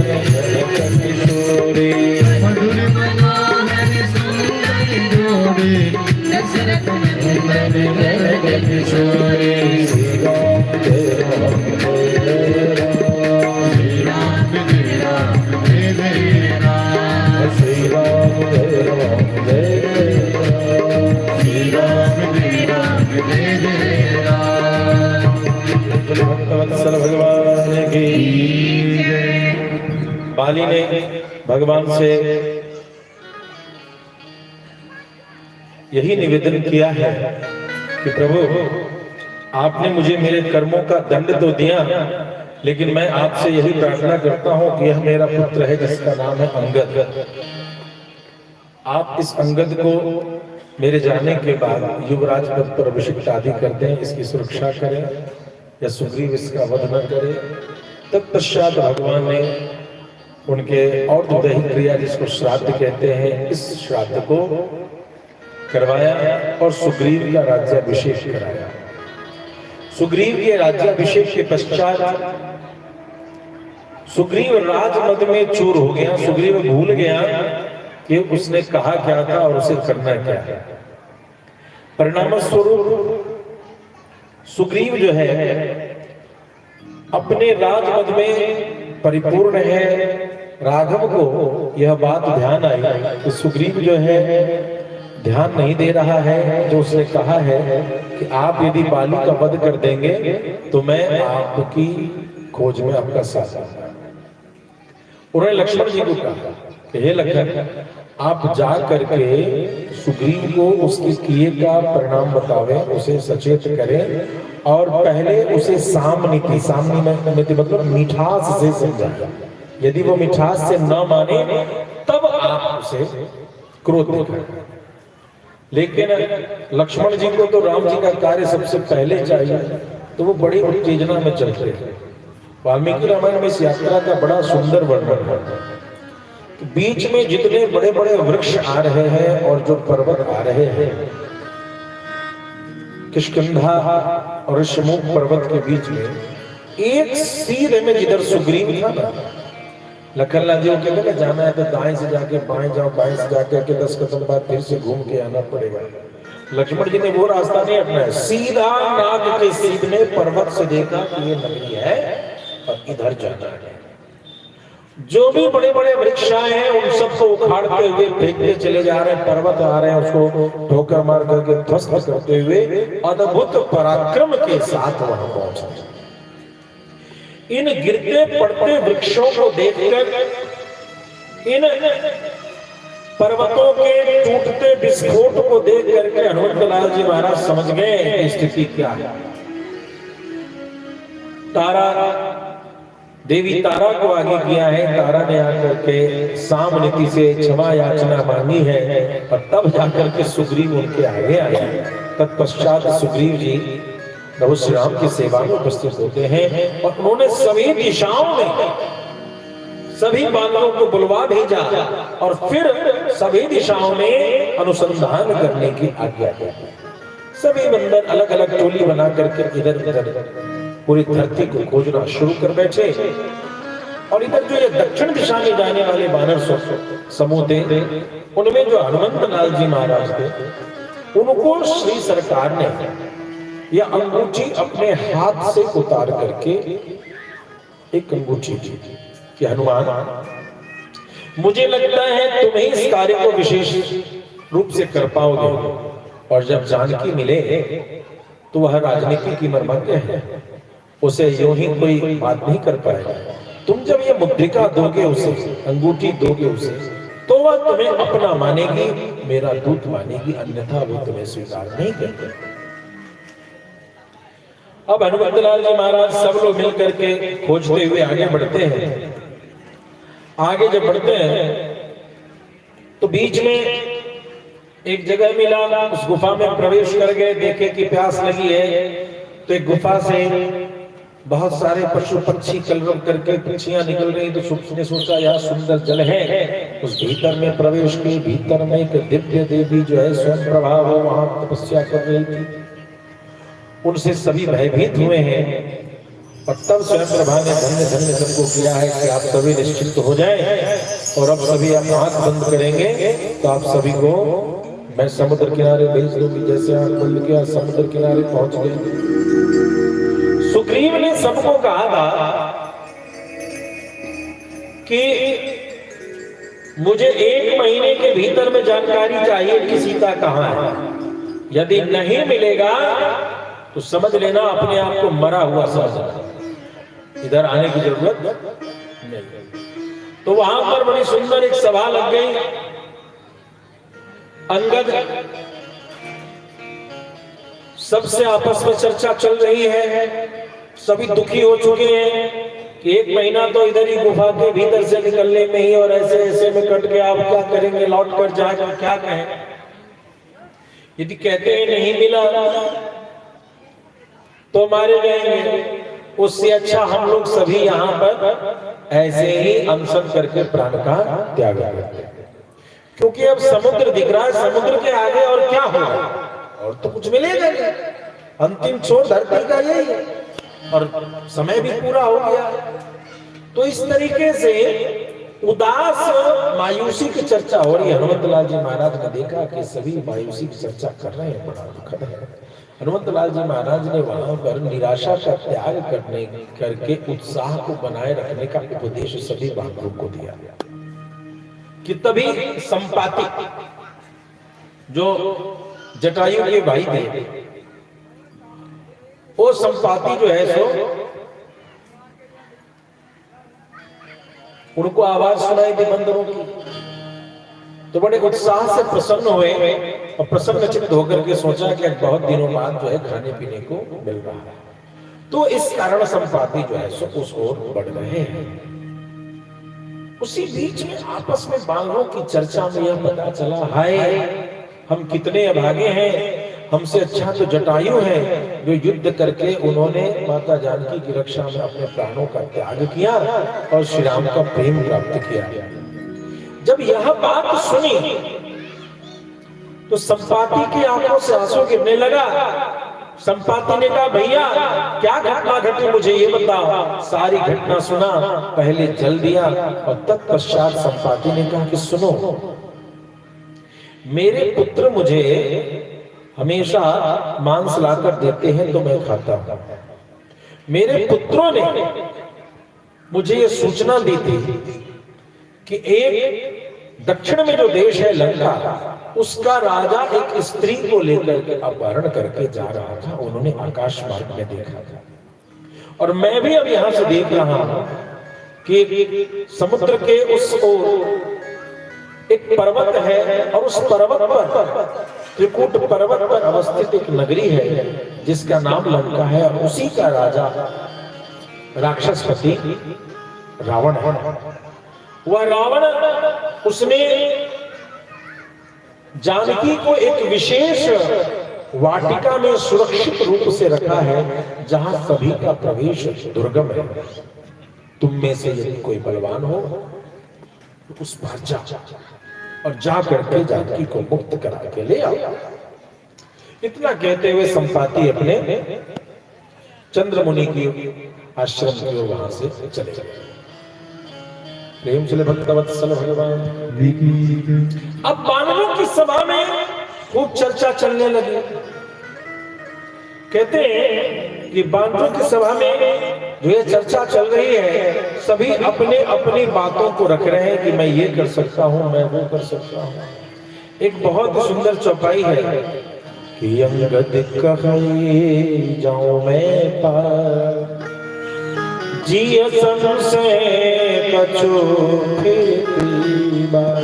किशोरी मधुर मनोहर सुंदर जोड़ी दशरथ नंदन भरत किशोरी श्री राम जय राम जय राम श्री राम जय जय राम श्री राम जय राम जय श्री राम जय राम जय जय राम। भक्तवत्सल भगवान की बाली ने भगवान से यही निवेदन किया है कि प्रभु आपने मुझे मेरे कर्मों का दंड तो दिया, लेकिन मैं आपसे यही प्रार्थना करता हूं कि यह मेरा पुत्र है जिसका नाम है अंगद। आप इस अंगद को मेरे जाने के बाद युवराज पद पर अभिषिक्त आदि कर दें, इसकी सुरक्षा करें या सुग्रीव इसका वध न करे। तत्पश्चात भगवान ने उनके और दैहिक क्रिया जिसको श्राद्ध कहते हैं, इस श्राद्ध को करवाया और सुग्रीव का राज्याभिषेक कराया। सुग्रीव के राज्याभिषेक के पश्चात सुग्रीव राजमद में चूर हो गया। सुग्रीव भूल गया कि उसने कहा क्या था और उसे करना क्या है। परिणाम स्वरूप सुग्रीव जो है अपने राजमद में परिपूर्ण है। राघव को यह बात ध्यान आई कि सुग्रीव जो है ध्यान नहीं दे रहा है। जो उसने कहा है कि आप यदि बाली का वध कर देंगे तो मैं आपकी खोज में आपका साथ दूंगा। उन्होंने लक्ष्मण जी को कहा कि हे लक्ष्मण, आप जा करके सुग्रीव को उसके किए का परिणाम बतावे, उसे सचेत करें और पहले उसे सामनीति मतलब मिठास से समझाएं। यदि वो मिठास से न माने तब आप उसे क्रोध दिखाएं। लेकिन लक्ष्मण जी को तो राम जी का कार्य सबसे पहले चाहिए, तो वो बड़ी उत्तेजना में चलते हैं। वाल्मीकि रामायण में इस यात्रा का बड़ा सुंदर वर्णन है। बीच में जितने बड़े बड़े वृक्ष आ रहे हैं और जो पर्वत आ रहे हैं, किष्किंधा और ऋषमुख पर्वत के बीच में एक सीधे में जिधर सुग्रीव था ना, लखन लाल जी को कहते ना जाना है तो दाएं से जाके बाएं जाओ, बाएं से जाके 10 कदम बाद फिर से घूम के आना पड़ेगा। लक्ष्मण जी ने वो रास्ता नहीं अपनाया, सीधा नाग के सीधे पर्वत से देखा कि ये नगरी है और इधर जाना है। जो भी बड़े बड़े वृक्ष आए हैं उन सबको उखाड़ते हुए फेंकते चले जा रहे हैं। पर्वत आ रहे हैं, उसको ठोकर मार करके ध्वस्त करते हुए अद्भुत पराक्रम के साथ वहां पहुंचे। इन गिरते पड़ते वृक्षों को देखकर, इन पर्वतों के टूटते विस्फोट को देख करके हनुमंतलाल जी महाराज समझ गए स्थिति क्या है। तारा देवी तारा को आगे किया है। तारा ने आकर के सामनीति से क्षमा याचना मांगी है और तब जाकर के सुग्रीव उनके आगे आए। तत्पश्चात सुग्रीव जी प्रभु श्री राम की सेवा में उपस्थित होते हैं और उन्होंने सभी दिशाओं में सभी बालों को बुलवा भेजा और फिर सभी दिशाओं में अनुसंधान करने की आज्ञा दी। सभी बंदर अलग अलग टोली बना करके इधर उधर पूरी धरती को खोजना शुरू कर बैठे। और इधर जो ये दक्षिण दिशा में जाने वाले वानर समूह थे, उनमें जो हनुमंत लाल जी महाराज थे, उनको श्री सरकार ने यह अंगूठी अपने हाथ से उतार करके एक अंगूठी दी कि हनुमान, मुझे लगता है तुम ही इस कार्य को विशेष रूप से कर पाओगे और जब जानकी मिले तो वह राजनीति की मर्मज्ञ है, उसे यूं ही कोई बात नहीं कर पाएगा। तुम जब ये मुद्रिका दोगे उसे, अंगूठी दोगे उसे, तो वह तुम्हें अपना मानेगी, मेरा दूत मानेगी, अन्यथा वो तुम्हें स्वीकार नहीं करेगी। अब हनुमंतलाल जी महाराज सब लोग मिलकर के खोजते हुए आगे बढ़ते हैं। आगे जब बढ़ते हैं तो बीच में एक जगह मिला, उस गुफा में प्रवेश कर गए। देखे कि प्यास लगी है तो एक गुफा से बहुत सारे पशु पक्षी कलरव करके पक्षियां निकल रही, तो ने सोचा यह सुंदर जल है। उस भीतर में प्रवेश के भीतर में एक दिव्य देवी जो है स्वयं प्रभा वो वहां तपस्या कर रही थी। उनसे सभी भयभीत हुए हैं और तब स्वयं प्रभा ने धन्य धन्य सबको किया है कि आप सभी निश्चित हो जाएं और अब सभी आप आंख बंद करेंगे तो आप सभी को मैं समुद्र किनारे भेज दूंगी। जैसे आंख बंद किया समुद्र किनारे पहुंच गए। सुग्रीव ने सबको कहा था कि मुझे 1 महीने के भीतर में जानकारी चाहिए कि सीता कहां है। यदि नहीं मिलेगा तो समझ लेना अपने आप को मरा हुआ समझना, इधर आने की जरूरत नहीं। तो वहां पर बड़ी सुंदर एक सभा लग गई। अंगद सबसे आपस में चर्चा चल रही है। सभी दुखी हो चुके हैं कि 1 महीना तो इधर ही गुफा के भीतर से निकलने में ही और ऐसे ऐसे में कट के आप क्या करेंगे, लौट कर जाकर क्या कहें। यदि कहते हैं नहीं मिला तो मारे जाएंगे, उससे अच्छा हम लोग सभी यहाँ पर ऐसे ही अनशन करके प्राण का त्याग करते हैं। क्योंकि अब समुद्र दिख रहा है, समुद्र के आगे और क्या होगा, और तो कुछ मिलेगा नहीं। अंतिम छोर धरती का यही है और समय भी पूरा हो गया। तो इस तरीके से उदास मायूसी की चर्चा हो रही है। हनुमत लाल जी महाराज ने देखा कि सभी मायूसी की चर्चा कर रहे हैं, बड़ा दुखद है। हनुमत लाल जी महाराज ने वहां पर निराशा का त्याग करके उत्साह को बनाए रखने का उपदेश सभी बांधवों को दिया कि तभी संपाति जो जटायु के भाई थे, वो संपाति जो है सो उनको आवाज सुनाई दी बंदरों की, तो बड़े उत्साह से प्रसन्न हुए और प्रसन्न चित्त होकर के सोचा कि बहुत दिनों बाद जो है खाने पीने को मिल रहा है। तो इस कारण संपाति जो है सो उस ओर बढ़ रहे हैं। उसी बीच में आपस में बालों की चर्चा में यह पता चला, हाय हम कितने अभागे हैं, हमसे अच्छा तो जटायु है जो युद्ध करके उन्होंने माता जानकी की रक्षा में अपने प्राणों का त्याग किया और श्री राम का प्रेम प्राप्त किया। जब यह बात सुनी तो संपाति की आंखों से आंसू गिरने लगा। संपाति ने कहा, भैया क्या घटना घटी, मुझे ये बताओ। सारी घटना सुना, पहले जल दिया और तत्पश्चात संपाति ने कहा कि सुनो, मेरे पुत्र मुझे हमेशा मांस लाकर देते हैं तो मैं खाता हूं। मेरे पुत्रों ने मुझे ये सूचना दी थी कि एक दक्षिण में जो देश है लंका, उसका राजा एक स्त्री को लेकर के अपहरण करके जा रहा था। उन्होंने आकाश मार्ग में देखा था और मैं भी अब यहां से देख रहा हूं कि समुद्र के उस ओर एक पर्वत है और उस पर्वत पर त्रिकूट पर्वत पर अवस्थित एक नगरी है जिसका नाम लंका है और उसी का राजा राक्षसपति रावण है। वह रावण, उसने जानकी को एक विशेष वाटिका में सुरक्षित रूप से रखा है जहां सभी का प्रवेश दुर्गम है। तुम में से यदि कोई बलवान हो तो उस पर जा और जा करके जानकी को मुक्त करा के ले आओ। इतना कहते हुए संपाति अपने चंद्रमुनि की आश्रम की ओर वहां से चले गए। प्रेम से भक्तवत्सल भगवान। अब बानरों की सभा में खूब चर्चा चलने लगी। कहते हैं कि बानरों की सभा में जो ये चर्चा चल रही है, सभी अपने अपनी बातों को रख रहे हैं कि मैं ये कर सकता हूं, मैं वो कर सकता हूं। एक बहुत सुंदर चौपाई है कि अंगद कहे जाऊं मैं पार, जिय संशय कछु खेती बार।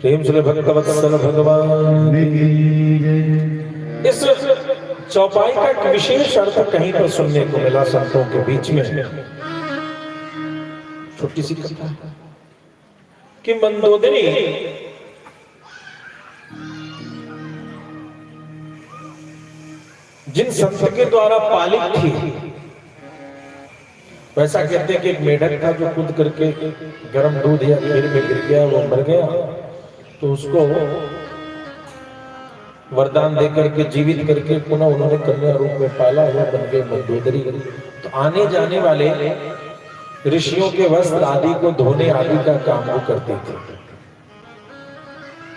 प्रेम से भक्तवत्सल भगवान। इस चौपाई का एक विशेष अर्थ कहीं पर सुनने को मिला संतों के बीच में। छोटी सी कथा कि मंदोदरी जिन संत के द्वारा पालित थी, वैसा कहते हैं कि एक मेढक था जो कूद करके गर्म दूध या खीर में गिर गया, वो मर गया। तो उसको वरदान देकर के जीवित करके पुनः उन्होंने कन्या रूप में पाला हुआ बन गए मंदोदरी। तो आने जाने वाले ऋषियों के वस्त्र आदि को धोने आदि का काम वो करते थे।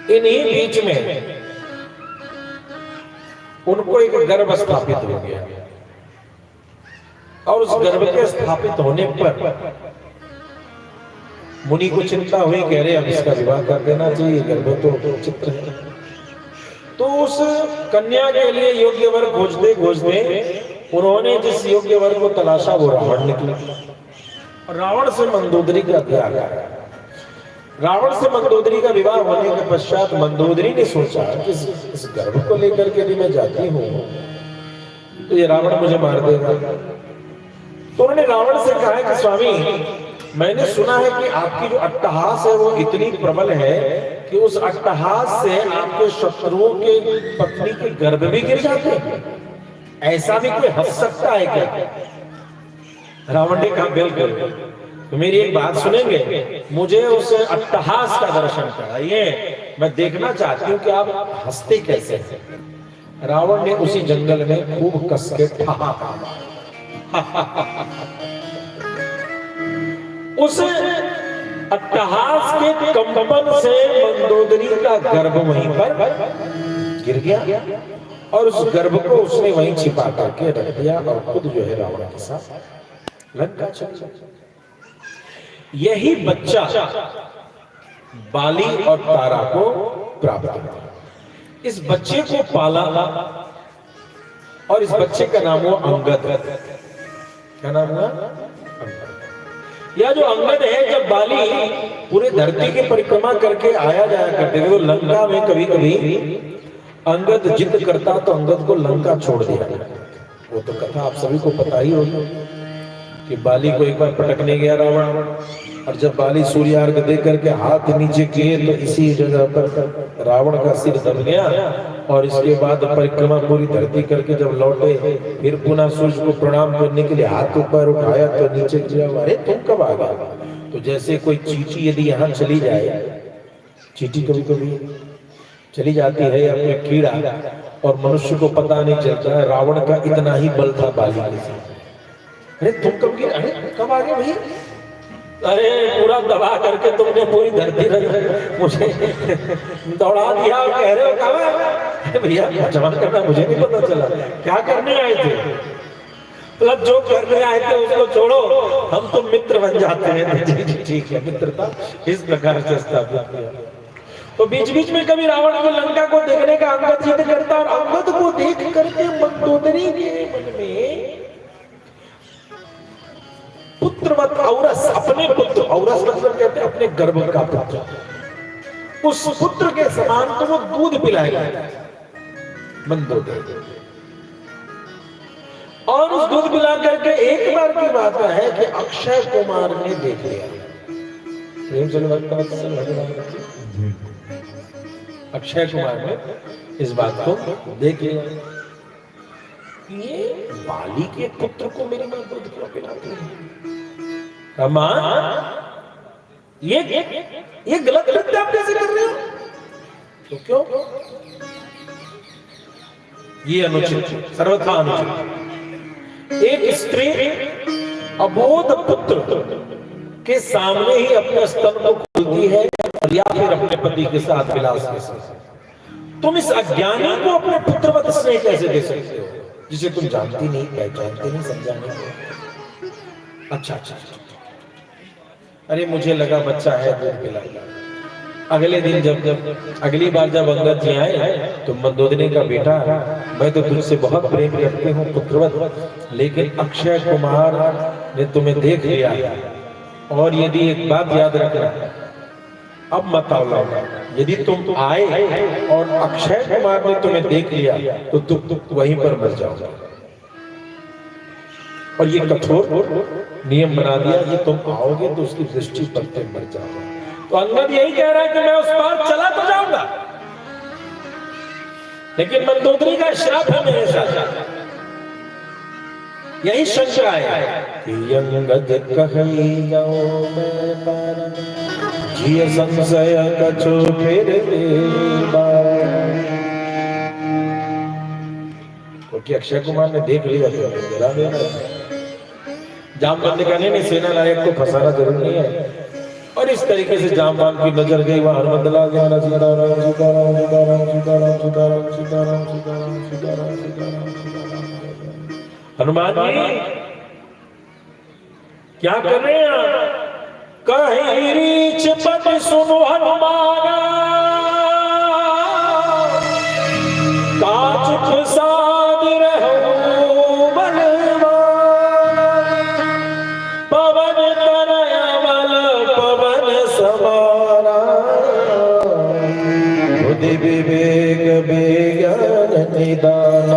इन्हीं बीच में उनको एक गर्भ स्थापित हो गया और उस गर्भ के स्थापित होने पर मुनि को चिंता हुई, कह रहे अब इसका विवाह कर देना चाहिए, गर्भ तो चित्र है। तो उस कन्या के लिए योग्य वर खोजते खोजते उन्होंने जिस योग्य वर को तलाशा वो रावण निकला। रावण से मंदोदरी का विवाह किया। रावण से मंदोदरी का विवाह होने के पश्चात मंदोदरी ने सोचा कि इस गर्भ को लेकर के भी मैं जाती हूँ तो ये रावण मुझे मार देगा। तो उन्होंने रावण से कहा कि स्वामी, मैंने सुना है कि आपकी जो अट्टहास है वो इतनी प्रबल है कि उस अट्टहास से आपके शत्रुओं के पत्नी के गर्भ भी गिर जाते हैं, ऐसा भी कोई हंस सकता है क्या? रावण ने कहा बिल्कुल, तो मेरी एक बात सुनेंगे, मुझे उस अट्टहास का दर्शन कराइए, मैं देखना चाहती हूँ कि आप हंसते कैसे हैं। रावण ने उसी जंगल में खूब कस के ठहाका उस अट्टहास के कंपन से मंदोदरी का गर्भ वहीं पर गिर गया और उस गर्भ को उसने वहीं छिपा करके रख दिया और खुद जो है रावण के साथ लंका चला। यही बच्चा बाली और तारा को प्राप्त हुआ। इस बच्चे को पाला और इस बच्चे का नाम हुआ अंगद। क्या नाम हुआ? यह जो अंगद है, जब बाली पूरे धरती की परिक्रमा करके आया जाया करते थे तो लंका में कभी कभी अंगद जिद करता तो अंगद को लंका छोड़ दिया। वो तो कथा आप सभी को पता ही होगी कि बाली को एक बार पटकने गया रावण, और जब बाली सूर्यार्घ दे करके हाथ नीचे किए तो इसी जगह पर रावण का सिर दब गया। और इसके बाद परिक्रमा पूरी धरती करके जब लौटे फिर पुनः सूर्य को प्रणाम करने के लिए हाथ ऊपर उठाया तो नीचे गिरा। अरे तुम कब आ गए? तो जैसे कोई चींटी यदि यहाँ चली जाए, चींटी कभी कभी चली जाती है या फिर कीड़ा, और मनुष्य को पता नहीं चलता है, रावण का इतना ही बल था बाली के साथ। अरे तुम कब गिरे? अरे कब आ गए भाई? अरे पूरा दबा करके तुमने पूरी धरती मुझे दौड़ा दिया और कह रहे हो कहाँ? भैया जमा करना मुझे नहीं पता चला, क्या करने आए थे? मतलब जो करने आए थे उसको छोड़ो, हम तो मित्र बन जाते हैं। जी ठीक है, मित्रता इस प्रकार से स्थापित किया। तो बीच बीच में कभी रावण को लंका को देखने का अंगद जिद करता और अंगद को देख करके मंदोदरी के मन में पुत्रवत औरस, अपने पुत्र, औरस मतलब कहते हैं अपने गर्भ का पुत्र, उस पुत्र के समान तो वो दूध पिलाएगा मंदोदरी। और उस दूध पिला करके एक बार की बात है कि अक्षय कुमार ने देख लिया। अक्षय कुमार ने इस बात को देख लिया, ये बाली के पुत्र को मेरी मां दूध क्यों पिलाती है? मां, ये गलत लगता है, आप कैसे कर रहे हो? तो क्यों? ये अनुचित, सर्वथा अनुचित। एक स्त्री अबोध पुत्र के सामने ही अपने स्तन को खोलती है और या फिर अपने पति के साथ विलास के साथ। तुम इस अज्ञानी को अपने पुत्रवत स्नेह कैसे दे सकते हो जिसे तुम जानती नहीं, पहचानती नहीं, समझाने को? अच्छा, अरे मुझे लगा बच्चा है दूध पिलाएगा। अगले दिन जब अगली बार जब अंगद जी आए तो मंदोदरी का बेटा, मैं तो तुझसे बहुत प्रेम करती हूँ पुत्रवत, लेकिन अक्षय कुमार ने तुम्हें देख लिया, और यदि एक बात याद रखना, अब मत आओ, यदि तुम आए और अक्षय कुमार ने तुम्हें देख लिया तो तुम वहीं पर मर जाओगे। और ये कठोर नियम बना दिया कि तुम आओगे तो उसकी दृष्टि पर तुम मर जाओगे। तो अंगद यही कह रहा है कि मैं उस पार चला तो जाऊंगा, लेकिन मंदोदरी का श्राप है मेरे साथ। यही शंका है कि अंगद कहीं जाओ मैं पार, जिय संशय कछु फिर क्योंकि अक्षय कुमार ने देख लिया तो जला देना। जामवंत ने कहा नहीं सेना नायक को फंसाना जरूरी नहीं है, और इस तरीके से जामवंत की नजर गई वहां हनुमंतलाल सीताराम सीताराम सीताराम सीताराम सीताराम सीताराम सीताराम सीताराम सीताराम। हनुमान जी क्या कर रहे हैं? कहीं रीच पद सुनो हनुमाना, काच प्रसाद रहो बलवान, पवन तनय बल पवन समाना, बुद्धि विवेक विज्ञान निदान,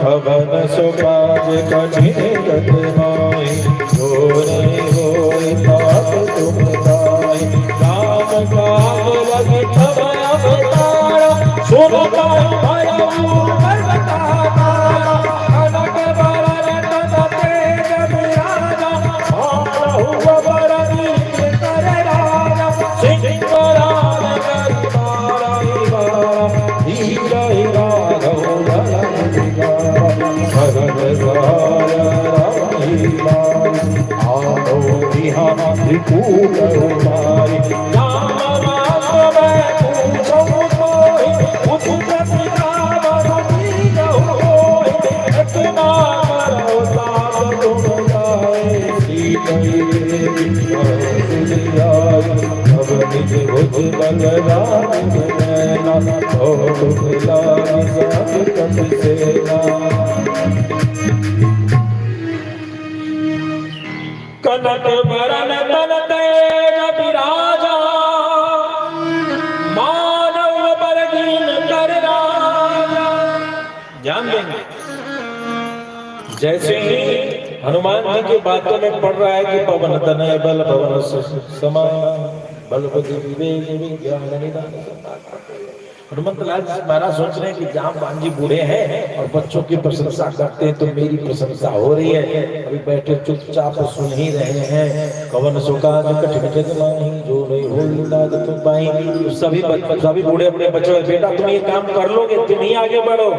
खवन सुपाज कठिन गति माय, होरे होय पाप तुम गाय, राम काज लगी तब अवतारा, सुन कर भयो पर्वतारा, कनक बरन तन तेज विराजा, मानहु अवर नीच कर राजा, सिंह राज करि मारहि बारा, धीरहि राघव धरम दिगारा, भरत सहाय राहि माई, आओ बिहार त्रिकूट उतारी, राम राम मैं पूछूं कोई, उचित सिखावन दीनहु होय, इतना करो ताप तुम गाए, सीतई देवी सुधियाई, अब निज भुज बल राम नैना, और लागी साथ कप सेना। कनक बरन तन तेज विराजा, मानव पर दीन कर राजा। ध्यान देंगे जैसे ही हनुमान जी की बातों में पढ़ रहा है कि पवन तनय बल पवन समान, बल बुद्धि विवेक विज्ञान निदान। हनुमंतलाल महाराज सोच रहे हैं कि जामवंत जी बूढ़े हैं और बच्चों की प्रशंसा करते हैं तो मेरी प्रशंसा हो रही है, अभी बैठे चुपचाप सुन ही रहे हैं। कवन सुकाज कठिन जग माही, जो नहीं हो लाग तुम पाई। सभी बूढ़े अपने बच्चों बेटा तुम ये काम कर लोगे, तुम ही आगे बढ़ो।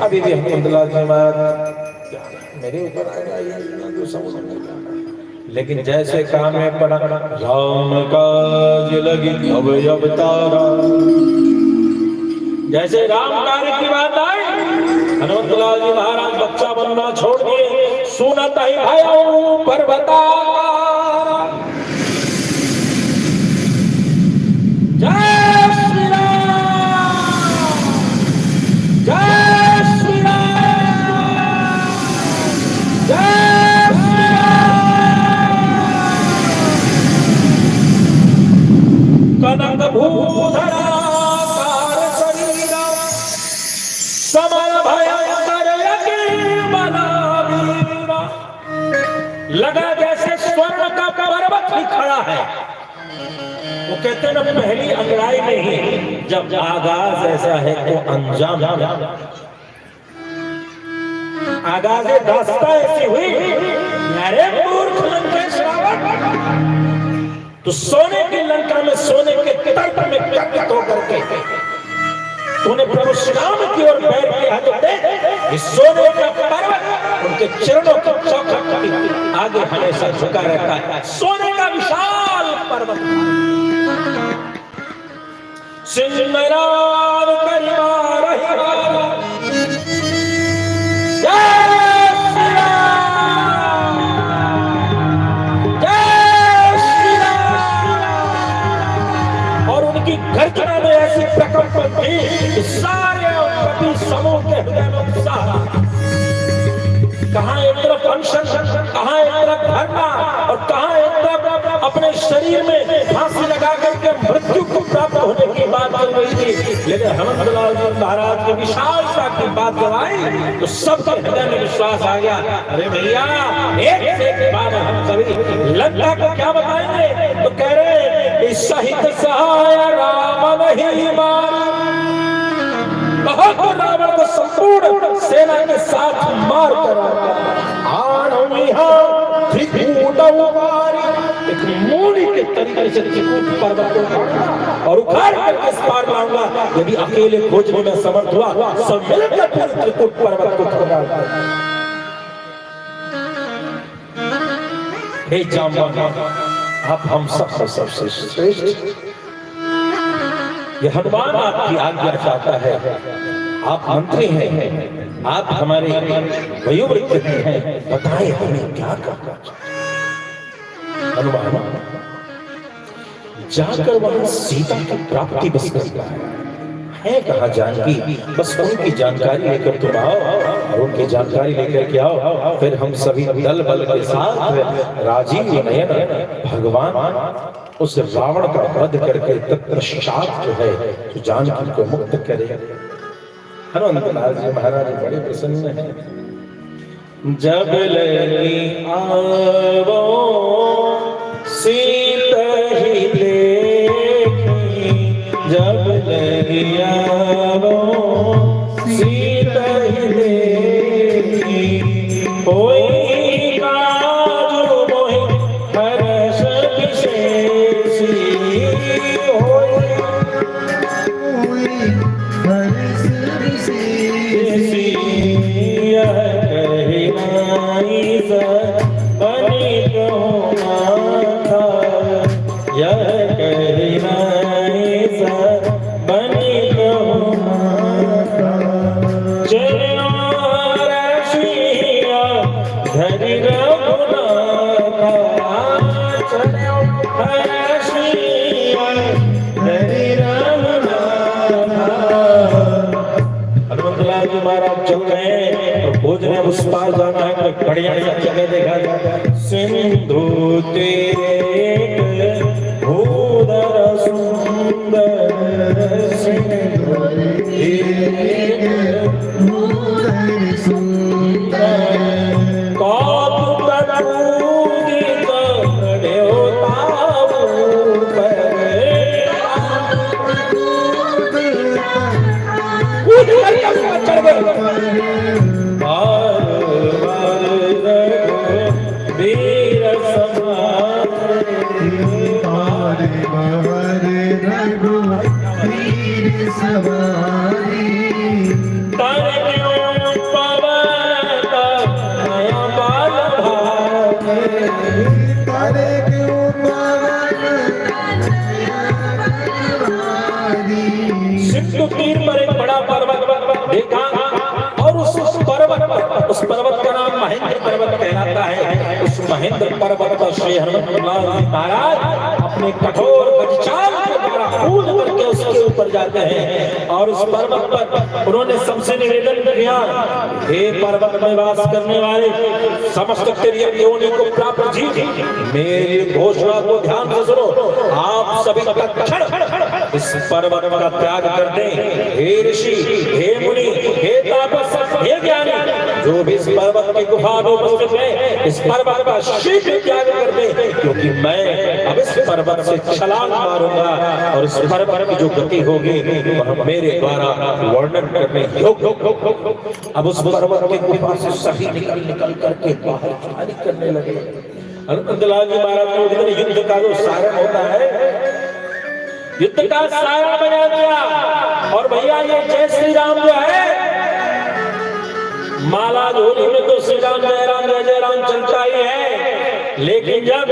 अभी भी हनुमंतलाल जी महाराज मेरे ऊपर आ जाइए, लेकिन जैसे काम में पड़ा राम काज लगी अब अवतारा, जैसे राम कार्य की बात आई हनुमंतलाल जी महाराज बच्चा बनना छोड़ दिए, सुनत ही भयो पर्वताकार। जय श्री राम, जय श्री राम, जय श्री राम। कनक भूधरा समर भयंकर लगा जैसे स्वर्ण का पर्वत ही खड़ा है। वो कहते हैं ना पहली अंगड़ाई में ही जब आगाज ऐसा है तो अंजाम, आगाज दास्ता ऐसी हुई, अरे मूर्ख लंकेश रावण, तो सोने की लंका में सोने के तर्क में कट होकर के तूने प्रभु श्री राम की ओर पैर के हाथ दे, इस सोने का पर्वत उनके चरणों की चौखट आगे हमेशा झुका रहता है। सोने का विशाल पर्वत सिंहराज करिमार ही गर्जना में ऐसी प्रकंपन थी कि सारे कवि समूह के हृदय में उत्साह। कहां एक तरफ अनशन, कहां एक तरफ धरना और कहां एक तरफ अपने शरीर में फांसी लगा करके मृत्यु को प्राप्त होने की बात चल रही थी। लेकिन हनुमंतलाल जी महाराज की विशालता की बात जब आई तो सबके हृदय में विश्वास आ गया। अरे भैया एक से एक बार हम सभी लंका को क्या बताएंगे, तो कह रहे सहित सहाय राम नहीं मार, बहुत रावण को संपूर्ण सेना के साथ मार कर त्रिकूट उबारी, एक मोड़ी के तरीके से चित्रकूट पर्वत को उखाड़ूंगा और उखाड़ कर इस पार लाऊंगा। यदि अकेले खोजने में समर्थ हुआ सब मिलकर पूरे चित्रकूट पर्वत को उखाड़ूंगा। हे जाम्बवान, आप हम सबसे श्रेष्ठ। ये हनुमान आपकी आज्ञा चाहता है। आप मंत्री हैं, आप हमारे वयोवृद्ध हैं, बताएं हमें क्या करना चाहिए। हनुमान जाकर वहां सीता की प्राप्ति बस करता है कहा जानकी, बस उनकी जानकारी लेकर तुम आओ और उनकी जानकारी लेकर के आओ, फिर हम सभी दल बल के साथ राजीव नयन भगवान उस रावण का वध करके तत्पश्चात जो है तो जानकी को मुक्त करे। हनुमंतलाल जी महाराज बड़े प्रसन्न हैं। जब लगी आवो सीता ही देखी, जब लगी आवो सीता ही देखी, होई काजू मोहि हर्ष विशेषी, होई हर्ष विशेषी, यह कही नाई बनी कहो माता, यह कही नाई बनी कहो माता, चलो रशिया धरि रघुनाथा, चलो रशिया धरि रघुनाथा। हनुमंतलाल जी महाराज चल रहे हैं और भोजने उस पार जाना है, कोई बढ़िया जगह देखा जाए। सिंधु तीरे भूधर सुंदर, सिंधु तीरे भूधर सुंदर, कौतुक कूदित देवताओं पर, कूद कर चढ़ गए वीर समारे, वीर सवारी, तरन्यों पवन नया बाल भागे, तरन्यों पवन नया बाल भागे। सिंधु तीर पर एक बड़ा पर्वत देखा और उस पर्वत का नाम महेंद्र पर्वत कहलाता है। उस महेंद्र पर्वत पर श्री हनुमंतलाल जी महाराज अपने कठोर परिचाल के द्वारा कूद करके उसके ऊपर जाते हैं और उस पर्वत पर उन्होंने सबसे निवेदन किया, हे पर्वत में वास करने वाले समस्त तेरी योनि को प्राप्त जीव, मेरी घोषणा को ध्यान से सुनो। आप सभी तत्क्षण इस पर्वत का त्याग कर दें। हे ऋषि, हे मुनि, हे तापस, हे ज्ञानी, जो भी इस पर्वत की गुफा में उपस्थित है, इस पर्वत का शीघ्र त्याग कर दे, क्योंकि मैं अब इस पर्वत से छलांग मारूंगा और इस पर्वत की जो गति होगी वह मेरे द्वारा वर्णन करने योग्य। अब उस पर्वत की गुफा से सभी निकल करके बाहर करने लगे। हनुमंतलाल जी महाराज को युद्ध का जो सारण होता है, युद्ध का सारण बना दिया। और भैया ये जय श्री राम जो है, माला झोली में तो श्री राम जय राम चलता ही है, लेकिन जब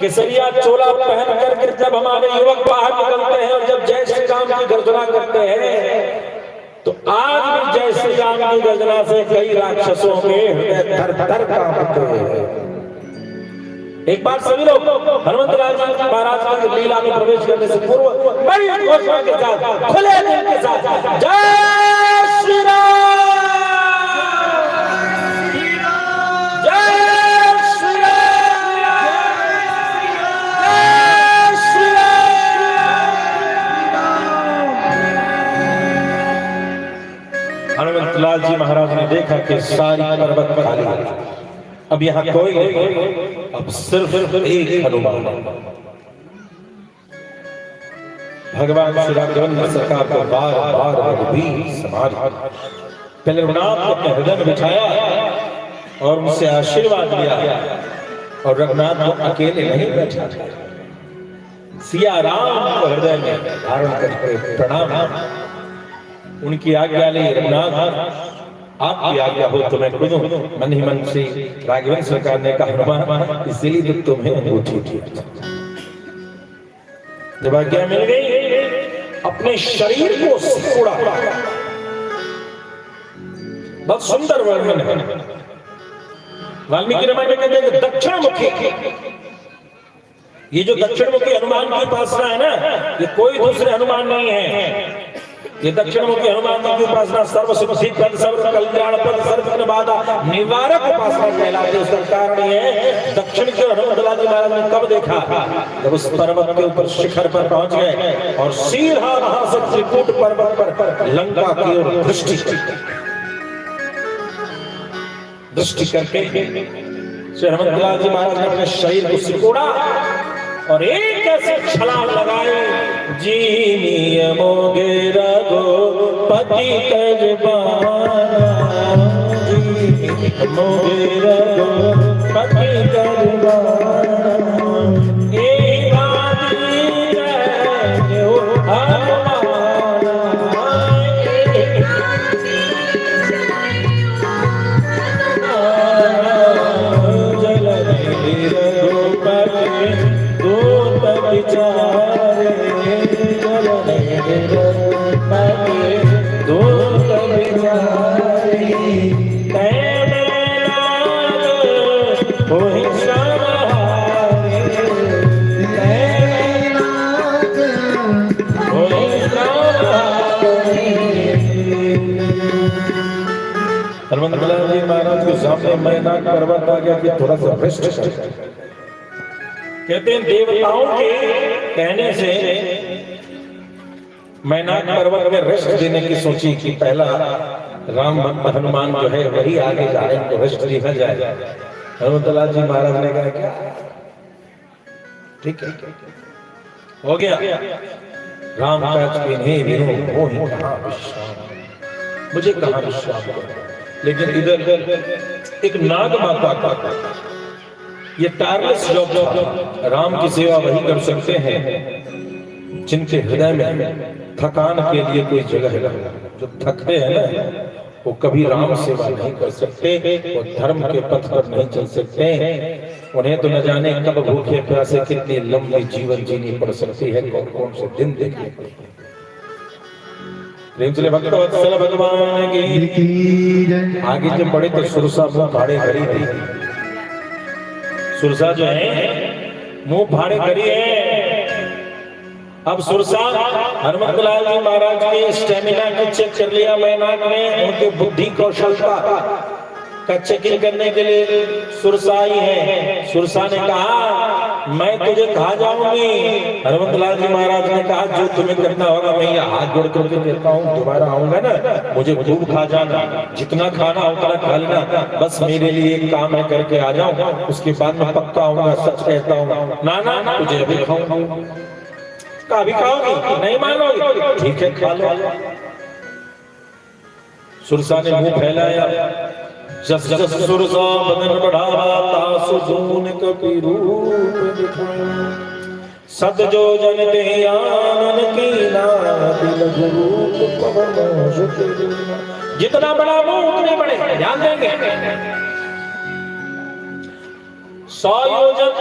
केसरिया चोला पहन करके जब हमारे युवक बाहर निकलते हैं और जब जय श्री राम की गर्जना करते हैं, तो आज भी जय श्री राम की गर्जना से कई राक्षसों के हृदय थर-थर कांपते हैं। एक बार सभी लोग हनुमंतलाल जी महाराज की लीला में प्रवेश करने से पूर्व बड़ी घोषणा के साथ, खुले दिल के साथ जय श्री राम, हनुमंतलाल जी महाराज ने देखा कि सारी पर्वत खाली है, अब यहाँ कोई नहीं, अब सिर्फ एक हनुमान। भगवान श्री राम ने सरकार को बार बार भी समाज पहले अपने हृदय में बिठाया और उनसे आशीर्वाद लिया और रघुनाथ को अकेले नहीं बैठा था, सिया राम को हृदय में धारण करके प्रणाम। उनकी आज्ञा ले रघुनाथ आपकी आज्ञा हो तो मैं खुद मन ही मन से राघवेंद्र सरकार ने कहा हनुमान इसीलिए तो तुम्हें अंगूठी दी। जब आज्ञा मिल गई अपने शरीर को सिकोड़ा। बहुत सुंदर वर्णन है वाल्मीकि रामायण में कहते हैं दक्षिण मुखी। ये जो दक्षिण मुखी हनुमान की उपासना है ना, ये कोई दूसरे हनुमान नहीं है। ये दक्षिण मुखी हनुमान की उपासना सर्व सिद्धि प्रद सर्व कल्याण प्रद सर्व विघ्न बाधा निवारक उपासना कहलाती है। उसका कारण ये दक्षिण के हनुमान जी महाराज ने कब देखा, जब उस पर्वत के ऊपर शिखर पर पहुंच गए और सीधा वहां से त्रिकूट पर्वत पर लंका की ओर दृष्टि करके हनुमान जी महाराज ने अपने शरीर को सिकोड़ा और एक ऐसे छलांग लगाए जी मोगे रघो पति करबाना, जी मोगे रघो पति करबाना, हनुमान जी महाराज के सामने मैदान पर्वत आ गया कि थोड़ा सा रेस्ट कहते हैं देवताओं के कहने से मैदान पर्वत में रेस्ट देने की सोची कि पहला राम भक्त हनुमान जो है वही आगे जा रहे हैं तो रेस्ट लिखा जाए। हनुमान जी महाराज ने कहा क्या ठीक है हो गया। राम मुझे कहां विश्राम, लेकिन इधर एक नाग माता का ये टायरलेस जॉब, राम की सेवा वही कर सकते हैं जिनके हृदय में थकान के लिए कोई जगह है। जो थकते हैं ना वो कभी राम सेवा नहीं कर सकते, वो धर्म के पथ पर नहीं चल सकते। उन्हें तो न जाने कब भूखे प्यासे कितनी लंबी जीवन जीनी पड़ सकती है, कौन कौन से दिन देखने पड़ते। भक्तवत्सल भगवान की आगे जब बढ़े तो सुरसा मुंह फाड़े खड़ी थी। सुरसा जो है मुंह फाड़े खड़ी है। अब सुरसा हनुमतलाल जी महाराज के स्टेमिना को चेक कर लिया मैनाक ने, उनके बुद्धि कौशलता का चेकिंग करने के लिए सुरसा आई है। सुरसा ने कहा मैं तुझे कहा जाऊंगी। हनुमतलाल जी महाराज ने कहा जो तुम्हें करना होगा मैं ये हाथ जोड़ करके देता हूँ, दोबारा आऊंगा ना मुझे खूब खा जाना, जितना खाना उतना खा लेना, बस मेरे लिए एक काम है करके आ जाऊं, उसके बाद में पक्का आऊंगा, सच कहता हूँ। ना तुझे अभी खाऊंगा। अभी खाओगी नहीं मानोगी, ठीक है खा लो। सुरसा ने मुंह फैलाया, जस जस सुरसा बदन बढ़ावा तासु जून कपि रूप दिखाया। सत जो जन दे आनन की दिल गुरु पवन सुत। जितना बड़ा मुंह उतने बड़े ध्यान देंगे। 100 योजन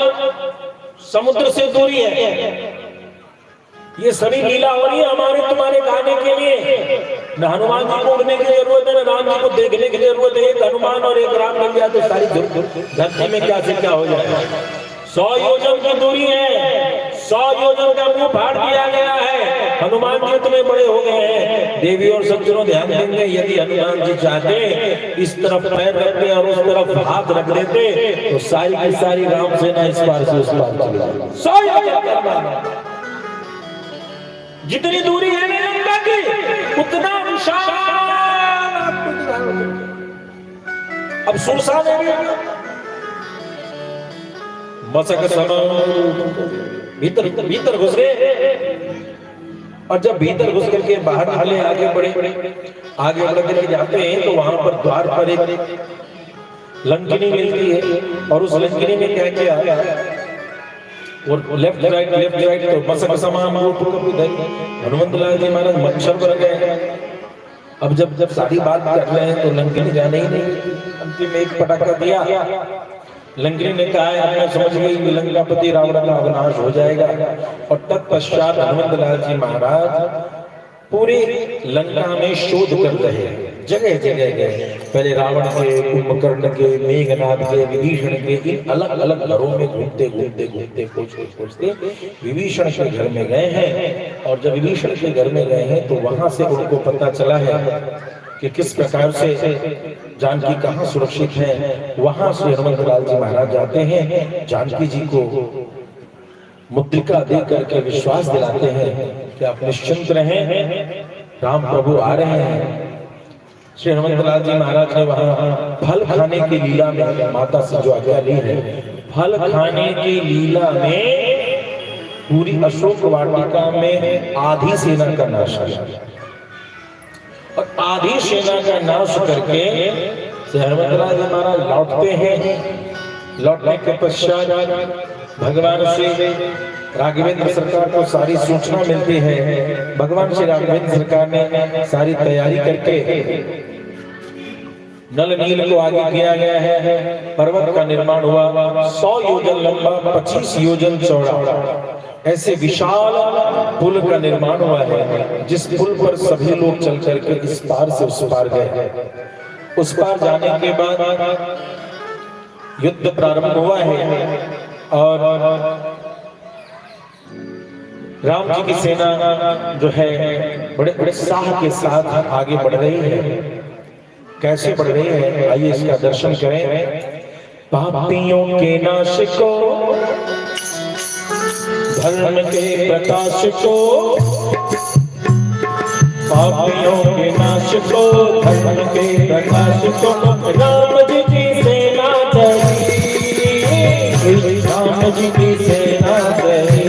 समुद्र से दूरी है। ये सभी लीला हो रही है हमारे तुम्हारे गाने के लिए। न हनुमान जी को उड़ने की जरूरत है, न राम जी को देखने की जरूरत है। एक हनुमान और एक राम मिल जाए तो सारी धरती में क्या से क्या हो जाएगा। 100 योजन की दूरी है, 100 योजन का मुंह फाड़ दिया गया है। हनुमान जी इतने बड़े हो गए हैं। देवी और सज्जनों ध्यान देंगे, यदि हनुमान जी चाहते इस तरफ पैर रखते और उस तरफ हाथ रख देते तो सारी की सारी राम सेना इस पार से उस पार चली जाती। 100 योजन जितनी दूरी है लंका की उतना विशाल। अब सुरसा ने भी मसक भीतर घुस गए, और जब भीतर घुस करके बाहर निकले आगे बढ़े, आगे बढ़ करके जाते हैं तो वहां पर द्वार पर एक लंकिनी मिलती है और उस लंकिनी में क्या किया, और लेफ्ट राइट तो मसक समान हनुमंत लाल जी महाराज मच्छर बन गए। अब जब सारी बात कर रहे हैं तो लंकिनी जाने ही नहीं, अंतिम एक पटाखा दिया, लंकिनी ने कहा है मैं समझ गई कि लंकापति रावण का विनाश हो जाएगा। और तत्पश्चात हनुमंत लाल जी महाराज पूरे लंका में शोध कर रहे हैं, जगह जगह गए, पहले रावण के, कुंभकर्ण के, मेघनाद के, विभीषण के, इन अलग अलग घरों में घूमते खोजते विभीषण के घर में गए हैं। और जब विभीषण के घर में गए हैं तो वहां से उनको पता चला है कि किस प्रकार से जानकी कहाँ सुरक्षित है। वहां से हनुमंत लाल जी महाराज जाते हैं, जानकी जी को मुद्रिका दे करके विश्वास दिलाते हैं कि आप निश्चिंत रहें, राम प्रभु आ रहे हैं। श्री हनुमंत लाल जी महाराज ने वहां फल खाने की लीला में माता से जो आज्ञा ली है, फल खाने की लीला में पूरी अशोक वाटिका में आधी सेना का नाश किया और आधी सेना का नाश करके हनुमंत लाल जी महाराज लौटते हैं। लौटने के पश्चात भगवान श्री राघवेंद्र सरकार को सारी सूचना मिलती है। भगवान श्री राघवेंद्र सरकार ने सारी तैयारी करके नल नील को आगे किया गया है। पर्वत का निर्माण हुआ, 100 योजन लंबा, 25 योजन चौड़ा, ऐसे विशाल पुल का निर्माण हुआ है, जिस पुल पर सभी लोग चल करके इस पार से उस पार गए। उस पार जाने के बाद युद्ध प्रारंभ हुआ है और राम जी की सेना जो है बड़े बड़े साह के साथ आगे बढ़ रही है। कैसे बढ़ रही है, आइए इसका दर्शन करें। पापियों के नाश को, धर्म के प्रकाश को, पापियों के नाश को, धर्म के प्रकाश को, राम जी की सेना चली, राम जी की सेना चली,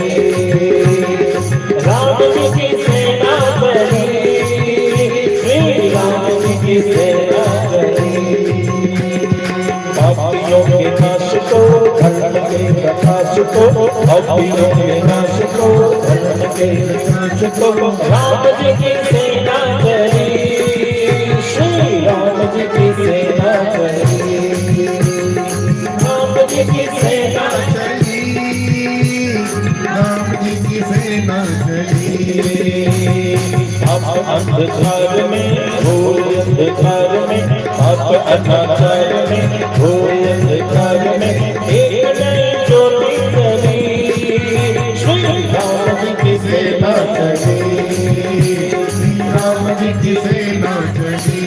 राम जी की सेना चली, श्री राम जी की सेना चली। पापियों के नाश को, धर्म के प्रकाश को, पापियों के नाश को, धर्म के प्रकाश को, राम जी की सेना चली, श्री राम जी की सेना चली, राम जी की सेना चली, राम जी की सेना चली। आप अंधकार में, घोर अंधकार में, आप अनाचार में, घोर अंधकार में, एक नई ज्योति चली, श्री राम जी की सेना चली, राम जी की सेना चली।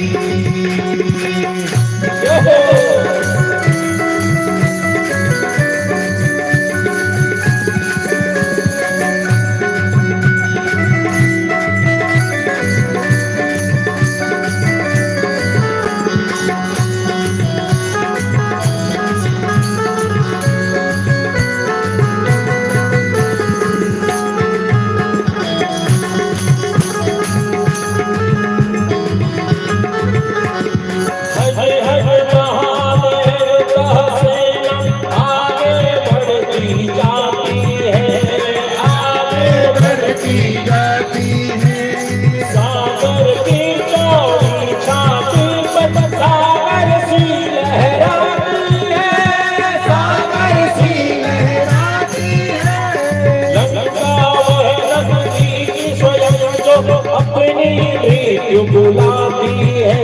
बुलाती है,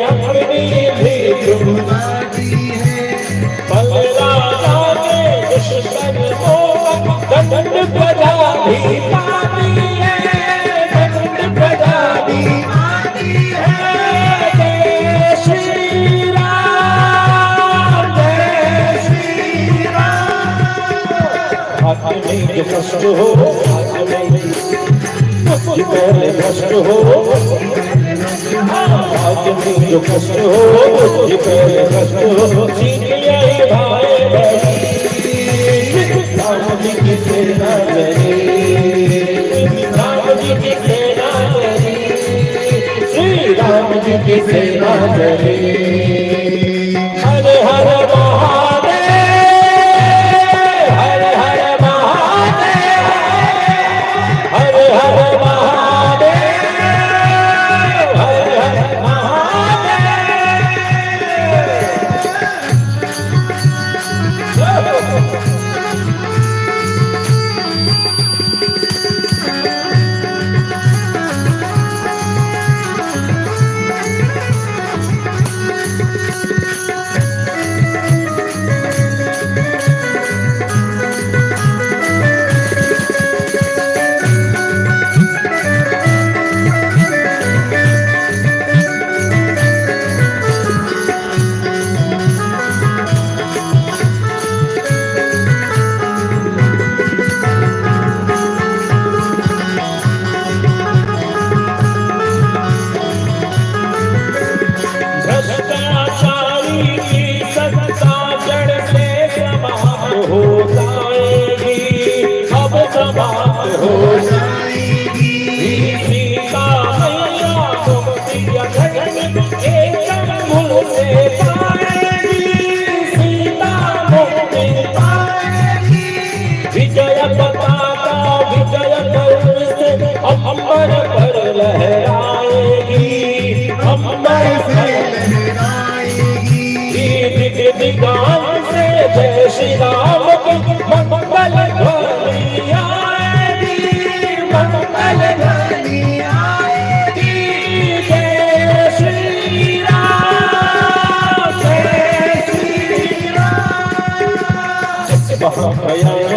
अपनी भीख बुलाती है, बलराजा के दुश्मन को दंड प्रजा भी पाती है, दंड प्रजा भी पाती है। जय श्री राम, जय श्री राम। हाथ में जो कष्ट हो, हाथ में जो पहले कष्ट हो, आज में जो कष्ट हो, ये पहले कष्ट हो, सीख लिया भाई बहनी, राम जी की सेना चली, राम जी की सेना चली, श्री राम जी की सेना चली।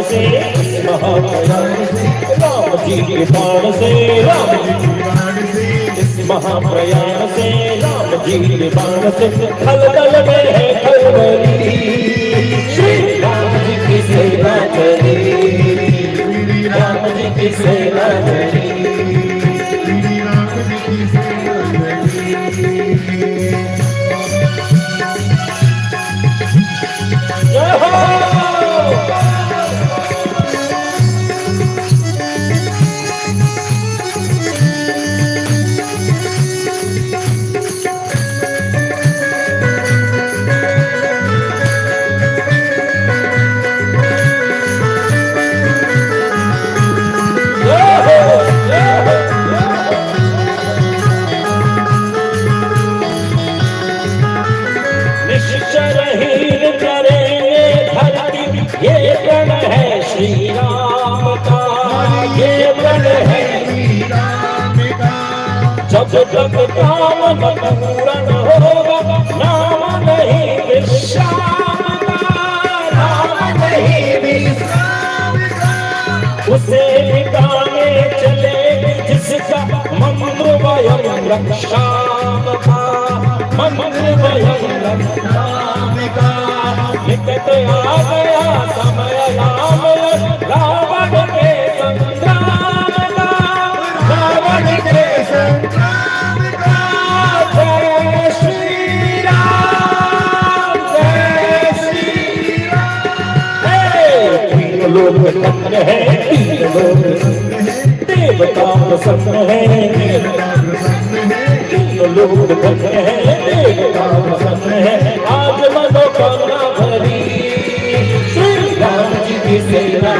से, महाप्रयाण से, राम जी के बाण से, राम जी के बाण से, इस महाप्रयाण से, राम जी के बाण से, खलदल में है खलबली, श्री राम जी की सेना चली, राम जी की सेना चली, राम जी की सेना चली। जय हो। ये प्रण है श्री राम का, ये प्रण है श्री राम का, जब तक काम न पूर्ण होगा, नाम नहीं विश्राम का, नाम नहीं विश्राम का, उसे मिटाने चले जिसका मंत्र वयम रक्षाम का, मंत्र वयम रक्षाम का, निकट आ गया समय राम, रावण के संग्राम का, रावण के संग्राम का, जय श्री राम, जय श्री राम। तीन लोग प्रसन्न है, तीन लोग देवता प्रसन्न है, तीन लोग प्रसन्न है, देवता प्रसन्न है, आज मनोकामना भरी, श्री राम जी की सेना,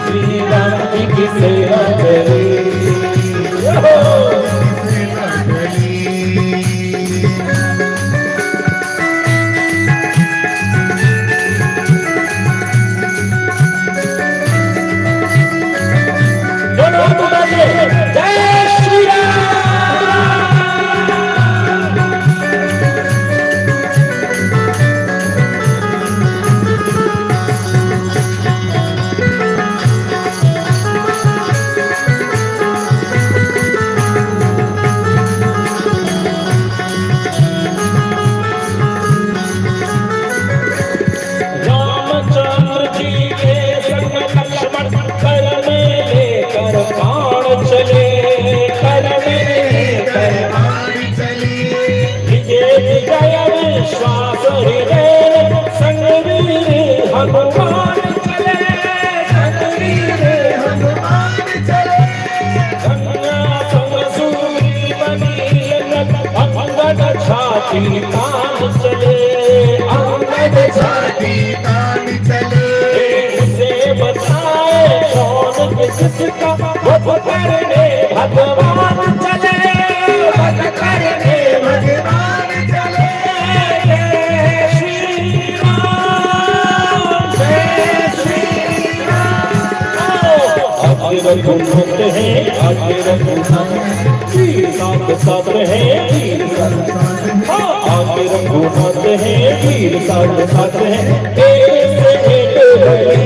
श्री राम जी की सेना चली। जय श्री राम। छाती तान चले, अंगद छाती तान चले, उसे बचाए कौन किसका, वो करने भगवान चले, वध करने भगवान चले, जय श्री राम, जय श्री राम। आगे रघुनाथ है, आगे रघुनाथ, वीर साथ साथ है, वीर आगे रघुनाथ है, वीर साथ साथ है, एक से एक बड़ी,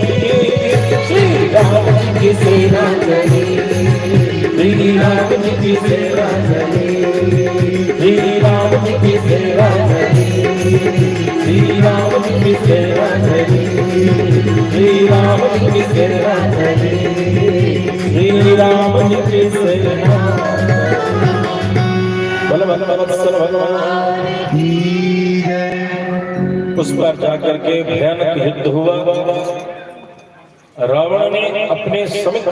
श्री राम जी की सेना चली, श्री राम जी की सेना चली, श्री राम जी की सेना चली, श्री राम जी की सेना चली, श्री राम जी की सेना चली, श्री राम जी की सेना। उस पर जाकर के भयानक युद्ध हुआ। रावण ने अपने समेत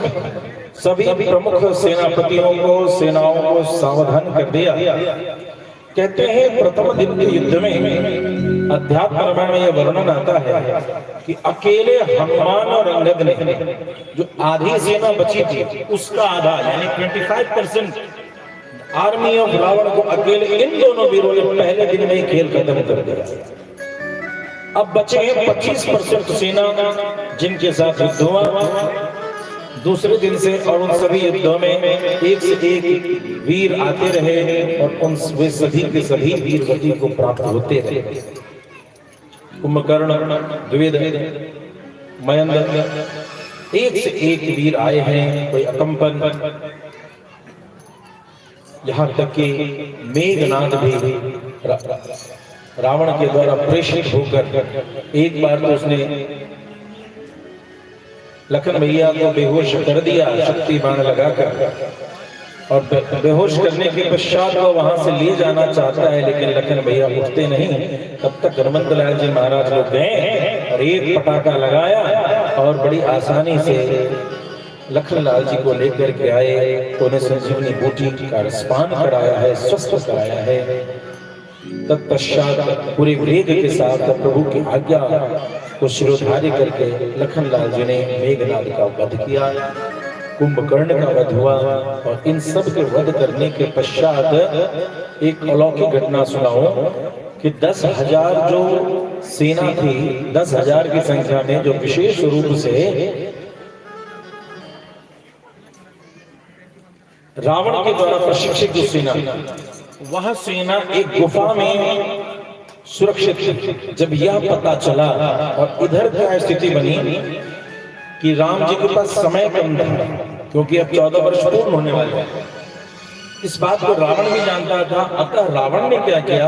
सभी प्रमुख सेनापतियों को, सेनाओं को सावधान कर दिया। कहते हैं प्रथम दिन के युद्ध में अध्यात्म रामायण में यह वर्णन आता है कि अकेले हनुमान और अंगद ने जो आधी सेना बची थी उसका आधा यानी 25% आर्मी ऑफ रावण को अकेले इन दोनों वीरों ने पहले दिन में ही खेल खत्म कर दिया। अब बचे हैं 25% सेना जिनके साथ युद्ध हुआ दूसरे दिन से, और उन सभी युद्धों में एक से एक वीर आते रहे और उन वे सभी के सभी वीर गति को प्राप्त होते रहे। कुंभकर्ण, द्विवेद, मयंद एक से एक वीर आए हैं, कोई अकंपन, यहाँ तक कि मेघनाद भी रावण के द्वारा प्रेषित होकर एक बार तो उसने लखन भैया को बेहोश कर दिया शक्ति बाण लगाकर, और बेहोश करने के पश्चात वो वहां से ले जाना चाहता है, लेकिन लखन भैया उठते नहीं। तब तक हनुमंत लाल जी महाराज लोग गए और एक पटाखा लगाया और बड़ी आसानी से लखन लाल जी को लेकर के आए, उन्हें संजीवनी बूटी का रसपान कराया है, स्वस्थ कराया है। तत्पश्चात पूरे वेग के साथ प्रभु की आज्ञा को शिरोधार्य करके लखन लाल जी ने मेघनाद का वध किया, कुंभकर्ण का वध हुआ। और इन सब के वध करने के पश्चात एक अलौकिक घटना सुनाऊं कि 10,000 जो सेना थी, 10,000 की संख्या में जो विशेष रूप से रावण के द्वारा प्रशिक्षित जो सेना, वह सेना एक गुफा में सुरक्षित थी। जब यह पता चला और इधर क्या स्थिति बनी कि राम जी के पास समय कम था, क्योंकि अब 14 वर्ष पूर्ण होने वाले हैं। इस बात को रावण भी जानता था। अतः रावण ने क्या किया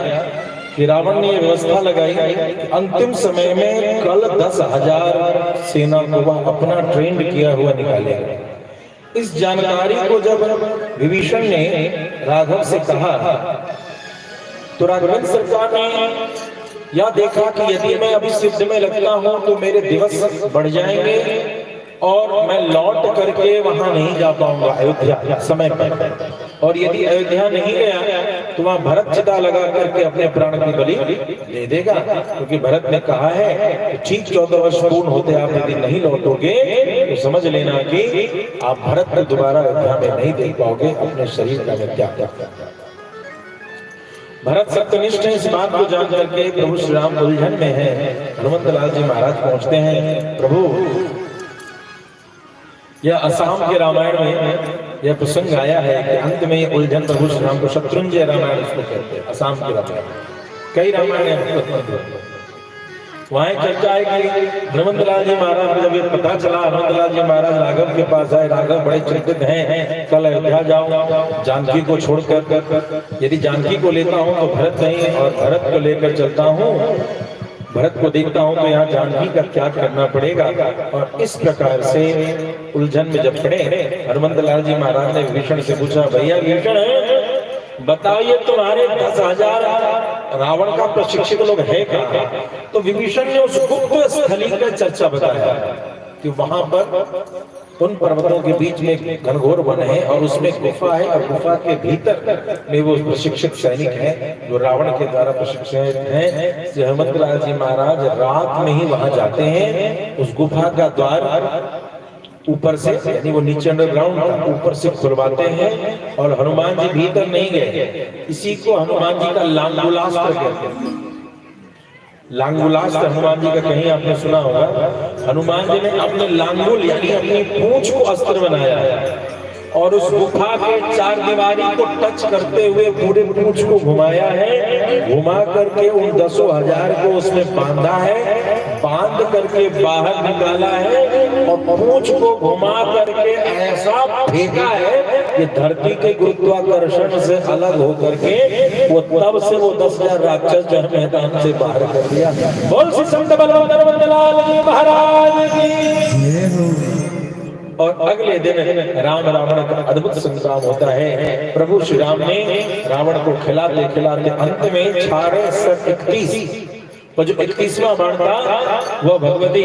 कि रावण ने व्यवस्था लगाई कि अंतिम समय में कल 10,000 सेना को वह अपना ट्रेंड किया हुआ निकालेगा। इस जानकारी को जब विभीषण ने राघव से कहा तो राघवेंद्र सरकार ने यह देखा कि यदि मैं अभी सिद्ध में लगता हूं तो मेरे दिवस बढ़ जाएंगे और मैं लौट करके वहां नहीं जा पाऊंगा अयोध्या समय पर। और यदि अयोध्या नहीं गया तो वहां भरत चिता लगा करके अपने प्राण की बलि दे देगा, क्योंकि भरत ने कहा है ठीक 14 वर्ष पूर्ण होते आप यदि नहीं लौटोगे तो समझ लेना कि आप भरत को दोबारा अयोध्या में नहीं देख पाओगे, अपने शरीर का त्याग। भरत सत्यनिष्ठ इस बात को जान करके प्रभु श्री राम उलझन में है। हनुमंत लाल जी महाराज पहुंचते हैं, प्रभु यह असम के रामायण में यह प्रसंग आया है कि अंत में ये उलझन प्रभु श्री राम को शत्रुंजय रामायण इसको कहते हैं, असम के रामायण। कई रामायण वहां चर्चा है कि हनुमंत लाल जी महाराज को जब ये पता चला, हनुमंत लाल जी महाराज राघव के पास आए। राघव बड़े चिंतित हैं, कल अयोध्या जाऊं जानकी को छोड़कर, यदि जानकी को लेता हूं तो भरत नहीं, और भरत को लेकर चलता हूं, भरत को देखता हूं तो यहाँ जानकी का त्याग करना पड़ेगा। और इस प्रकार से उलझन में जब पड़े, हनुमंत लाल जी महाराज ने विभीषण से पूछा, भैया विभीषण बताइए तुम्हारे 10,000 रावण का प्रशिक्षित लोग है क्या? तो विभीषण ने उस गुप्त स्थली का चर्चा बताया कि वहां पर उन पर्वतों के बीच में घनघोर वन है और उसमें गुफा है, और गुफा के भीतर में वो प्रशिक्षित सैनिक हैं जो रावण के द्वारा प्रशिक्षित हैं। हनुमंत लाल जी महाराज रात में ही वहां जाते हैं, उस गुफा का द्वार ऊपर से, यानी वो नीचे अंडरग्राउंड ऊपर से खुलवाते हैं, और हनुमान जी भीतर नहीं गए। इसी को हनुमान जी का लांगुलास्त्र कहते हैं। लांगुलास्त्र हनुमान जी का कहीं आपने सुना होगा। हनुमान जी ने अपने लांगुल यानी अपनी पूंछ को अस्त्र बनाया है, और उस गुफा के चार दीवारी को टच करते हुए पूरे पूंछ को घुमाया है, घुमा करके उन 10,000 को उसमें बांधा है, बांध करके बाहर निकाला है, और पूंछ को घुमा करके ऐसा फेंका है कि धरती के गुरुत्वाकर्षण से अलग होकर के वो तब से वो 10,000 राक्षस जो मैदान से बाहर कर दिया। बोल श्री संत बलवंत लाल जी महाराज की। और अगले दिन राम रावण का अद्भुत संग्राम होता है। प्रभु श्री राम ने रावण को खिलाते खिलाते अंत में 631 वो जो 31वां बाण था वह भगवती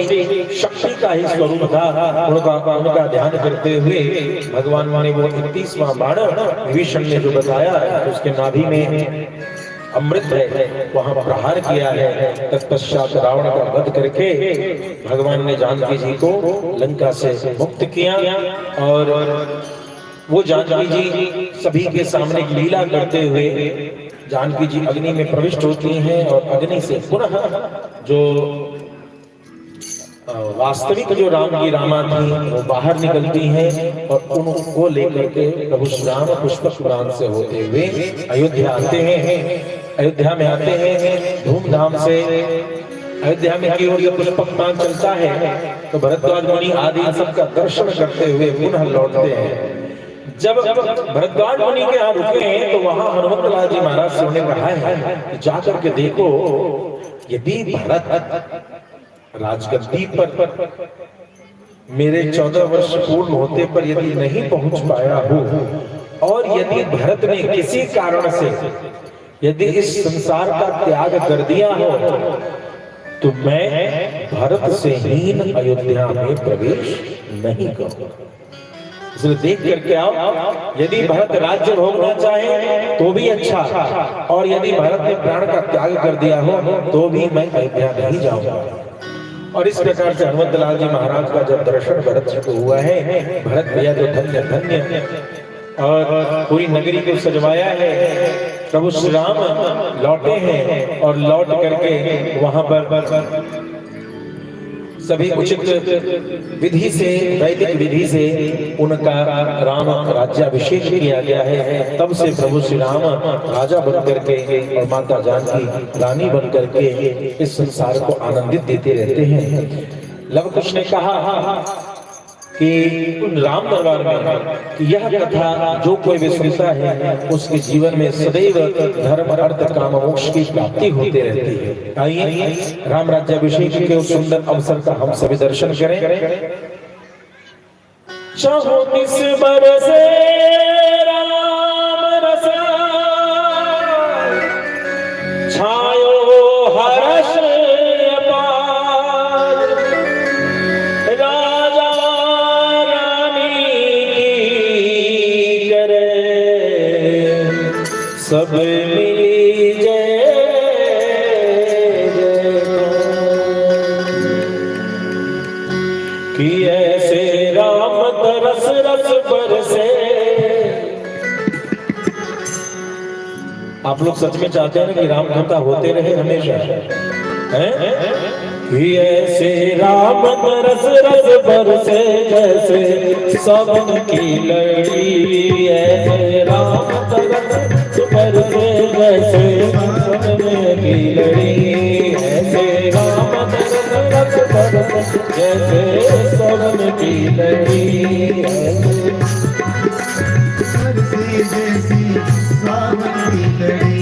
शक्ति का ही स्वरूप था। उनका ध्यान करते हुए भगवान ने वो 31वां बाण विभीषण ने जो बताया उसके नाभि में अमृत है वहां प्रहार किया है। तत्पश्चात रावण का वध करके भगवान ने जानकी जी को लंका से मुक्त किया, और वो जानकी जी सभी के सामने लीला करते हुए जानकी जी अग्नि में प्रविष्ट होती हैं, और अग्नि से पुनः जो वास्तविक जो राम की रामा थी वो बाहर निकलती हैं, और उनको लेकर के प्रभु श्री राम पुष्पक पुराण से होते हुए अयोध्या आते हैं। अयोध्या में आते हैं धूमधाम से। अयोध्या में की ओर पुष्पक पुराण चलता है, तो भरद्वाज मुनि आदि सबका दर्शन करते हुए पुनः लौटते हैं। जब भरद्वाज मुनि के यहाँ रुके हैं तो वहां हनुमत लाल जी महाराज से उन्हें कहा है कि जाकर के देखो, यदि भरत राजगद्दी पर मेरे 14 वर्ष पूर्ण होते पर यदि नहीं पहुंच पाया हो, और यदि भरत ने किसी कारण से यदि इस संसार का त्याग कर दिया हो, तो मैं भरत से हीन अयोध्या में प्रवेश नहीं करूंगा। इसलिए देख करके आओ, यदि भरत राज्य भोगना चाहे तो भी अच्छा, और यदि भरत ने प्राण का त्याग कर दिया हो तो भी मैं अयोध्या नहीं जाऊंगा। और इस प्रकार से हनुमत लाल जी महाराज का जब दर्शन भरत जी को हुआ है, भरत भैया तो धन्य धन्य, और पूरी नगरी को सजवाया है। प्रभु श्री राम लौटे हैं और लौट करके वहां पर सभी उचित विधि से, वैदिक विधि से उनका राम राज्याभिषेक किया गया है। तब से प्रभु श्री राम राजा बन करके और माता जानकी रानी बन करके इस संसार को आनंदित देते रहते हैं। लव कुश ने कहा कि राम दरबार में कि यह कथा जो कोई भी सुनता है उसके जीवन में सदैव धर्म अर्थ काम मोक्ष की प्राप्ति होते रहती है। आइए राम राज्याभिषेक के उस सुंदर अवसर का हम सभी दर्शन करें। चाहो तिस बरसे राम रसा, छायो हर्ष सब मिली जय कि ऐसे राम तरस रस बरसे। आप लोग सच में चाहते हैं ना कि राम कथा होते रहे हमेशा, हैं? कि ऐसे राम तरस रस बरसे जैसे सावन की लड़ी, ऐसे राम तरस बरसे जैसे सावन की लड़ी, ऐसे राम तरस बरसे जैसे सावन की लड़ी, जैसी सावन की लड़ी,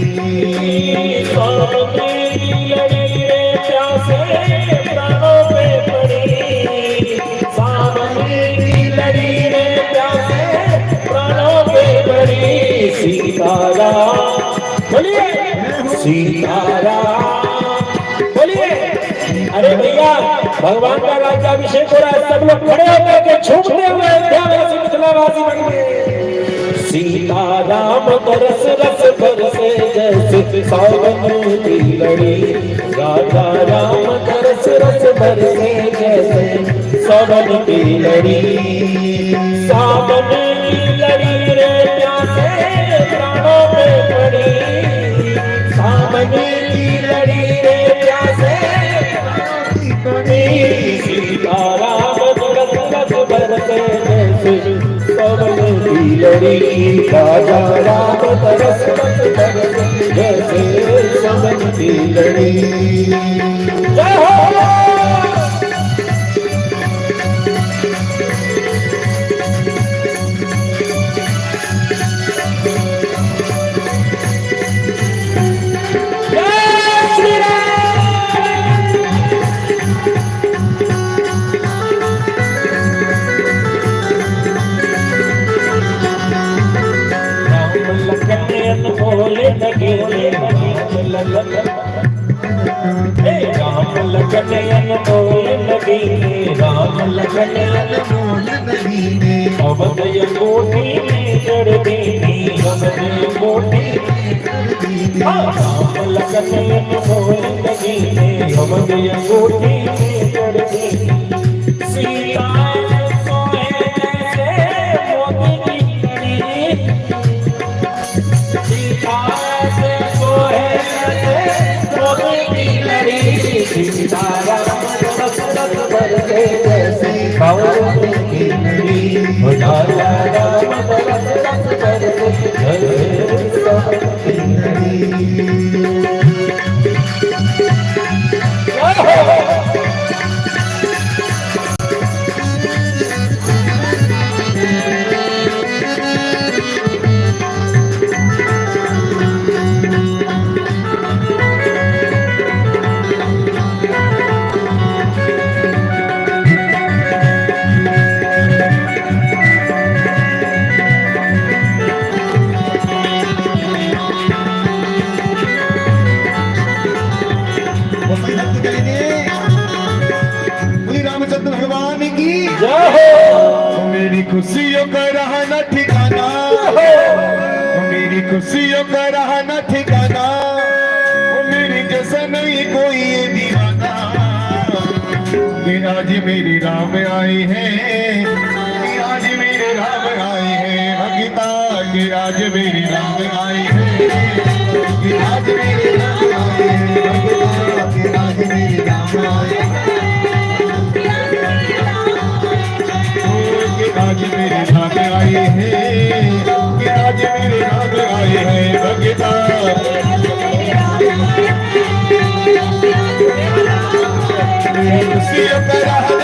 सावन की लड़ी रे प्यासे प्राणों पे पड़ी, सावन की लड़ी रे प्यासे प्राणों पे पड़ी। सीताराम बोलिए, सीताराम बोलिए। अरे भैया भगवान का राज्याभिषेक हो रहा है, सब लोग खड़े होकर के झूमते हुए अयोध्यावासी मिथिलावासी बन गए। सीताराम तरस रस बरसे जैसे सावन की लड़ी, राजा राम तरस रस बरसे जैसे सावन की लड़ी, सावन की लड़ी रे प्यासे प्राणों पे पड़ी, सावन की लड़ी रे प्यासे प्राणों की पड़ी। सीताराम तरस रस बरसे जैसे सावन की लड़ी, राजा राम तरस रस बरसे जैसे सावन की लड़ी। जय हो। बोले लगे राम लगन बोले लगी, राम लगन बोले लगी, अवधय कोठी में जड़ दीनी, अवधय कोठी में जड़ दीनी, राम लगन बोले लगी, अवधय कोठी में जड़ दीनी। सीता सोए जैसे मोती की कड़ी, सीता सोए जैसे मोती की लड़ी, सीताराम तरस रस बरसे जैसे सावन की लड़ी, राजा राम तरस रस बरसे जैसे सावन की लड़ी। जय हो। मेरी खुशियों का रहा न ठिकाना, मेरी खुशियों का रहा न ठिकाना, मेरी जैसा नहीं कोई ये दीवाना। कि आज मेरी राम आए हैं, कि आज मेरे राम आए हैं भगता, कि आज मेरी राम आए हैं, कि आज मेरे राम आए हैं भगता, कि आज मेरे राम आए हैं, आज मेरे राम आए हैं, कि आज मेरे राम आए हैं भगता। खुशियों का रहा